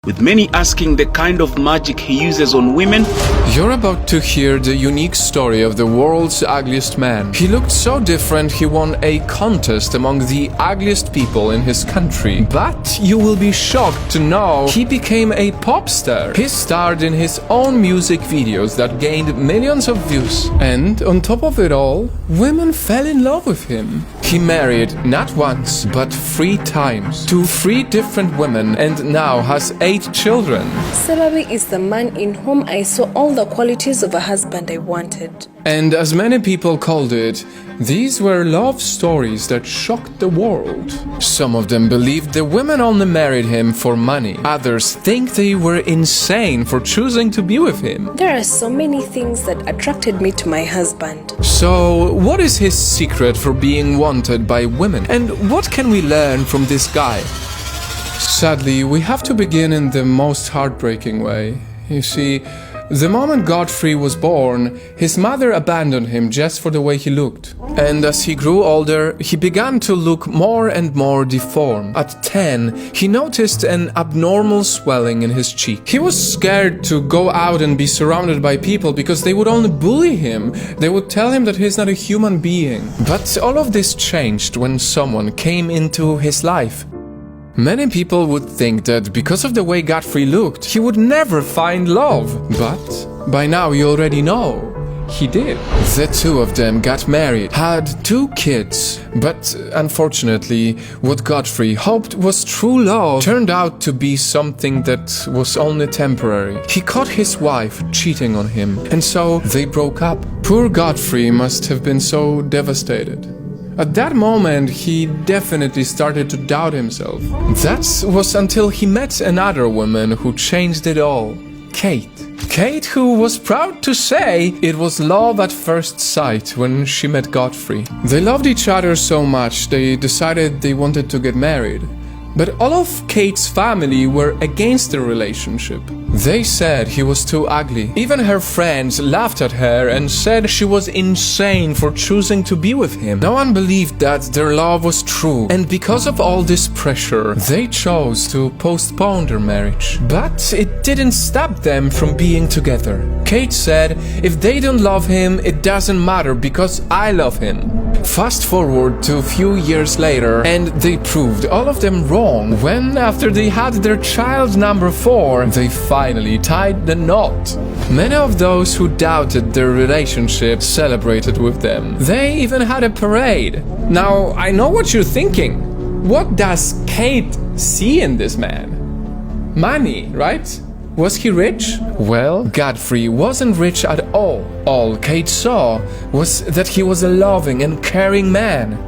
with many asking the kind of magic he uses on women. You're about to hear the unique story of the world's ugliest man. He looked so different he won a contest among the ugliest people in his country. But you will be shocked to know he became a pop star. He starred in his own music videos that gained millions of views. And on top of it all, women fell in love with him. He married not once, but 3 times to 3 different women and now has 8 children. Sebabi is the man in whom I saw all the qualities of a husband I wanted. And as many people called it, these were love stories that shocked the world. Some of them believed the women only married him for money. Others think they were insane for choosing to be with him. There are so many things that attracted me to my husband. So, what is his secret for being wanted by women? And what can we learn from this guy? Sadly, we have to begin in the most heartbreaking way. You see, the moment Godfrey was born, his mother abandoned him just for the way he looked. And as he grew older, he began to look more and more deformed. At 10, he noticed an abnormal swelling in his cheek. He was scared to go out and be surrounded by people because they would only bully him. They would tell him that he's not a human being. But all of this changed when someone came into his life. Many people would think that because of the way Godfrey looked, he would never find love. But by now you already know, he did. The 2 of them got married, had 2 kids. But unfortunately, what Godfrey hoped was true love turned out to be something that was only temporary. He caught his wife cheating on him, and so they broke up. Poor Godfrey must have been so devastated. At that moment, he definitely started to doubt himself. That was until he met another woman who changed it all. Kate. Kate, who was proud to say it was love at first sight when she met Godfrey. They loved each other so much, they decided they wanted to get married. But all of Kate's family were against the relationship. They said he was too ugly. Even her friends laughed at her and said she was insane for choosing to be with him. No one believed that their love was true. And because of all this pressure, they chose to postpone their marriage. But it didn't stop them from being together. Kate said, if they don't love him, it doesn't matter because I love him. Fast forward to a few years later, and they proved all of them wrong when, after they had their child number 4, they finally tied the knot. Many of those who doubted their relationship celebrated with them. They even had a parade. Now, I know what you're thinking. What does Kate see in this man? Money, right? Was he rich? Well, Godfrey wasn't rich at all. All Kate saw was that he was a loving and caring man.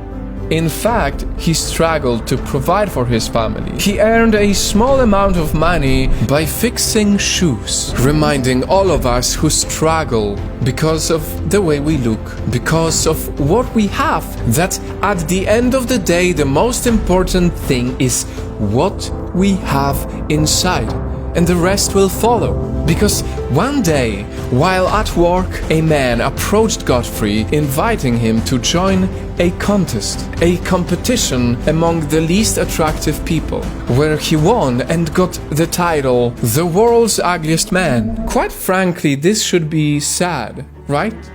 In fact, he struggled to provide for his family. He earned a small amount of money by fixing shoes, reminding all of us who struggle because of the way we look, because of what we have, that at the end of the day, the most important thing is what we have inside. And the rest will follow. Because one day, while at work, a man approached Godfrey, inviting him to join a contest, a competition among the least attractive people, where he won and got the title, The World's Ugliest Man. Quite frankly, this should be sad, right?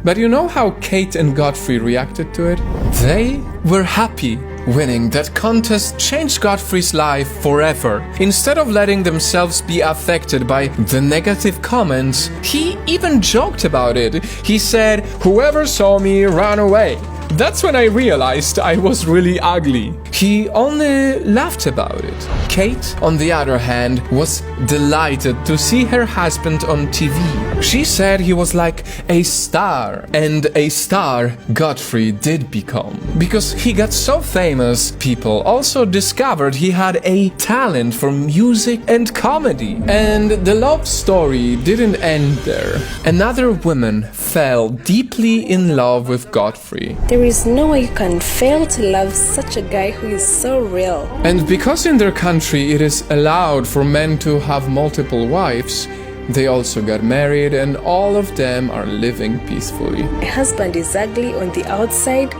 But you know how Kate and Godfrey reacted to it? They were happy. Winning that contest changed Godfrey's life forever. Instead of letting themselves be affected by the negative comments, he even joked about it. He said, "Whoever saw me ran away." That's when I realized I was really ugly. He only laughed about it. Kate, on the other hand, was delighted to see her husband on TV. She said he was like a star, and a star Godfrey did become. Because he got so famous, people also discovered he had a talent for music and comedy. And the love story didn't end there. Another woman fell deeply in love with Godfrey. There is no way you can fail to love such a guy who is so real. And because in their country it is allowed for men to have multiple wives, they also got married and all of them are living peacefully. My husband is ugly on the outside,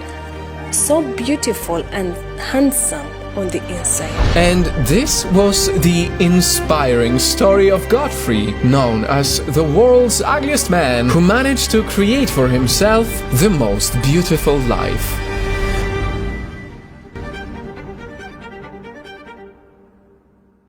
so beautiful and handsome on the inside. And this was the inspiring story of Godfrey, known as the world's ugliest man who managed to create for himself the most beautiful life.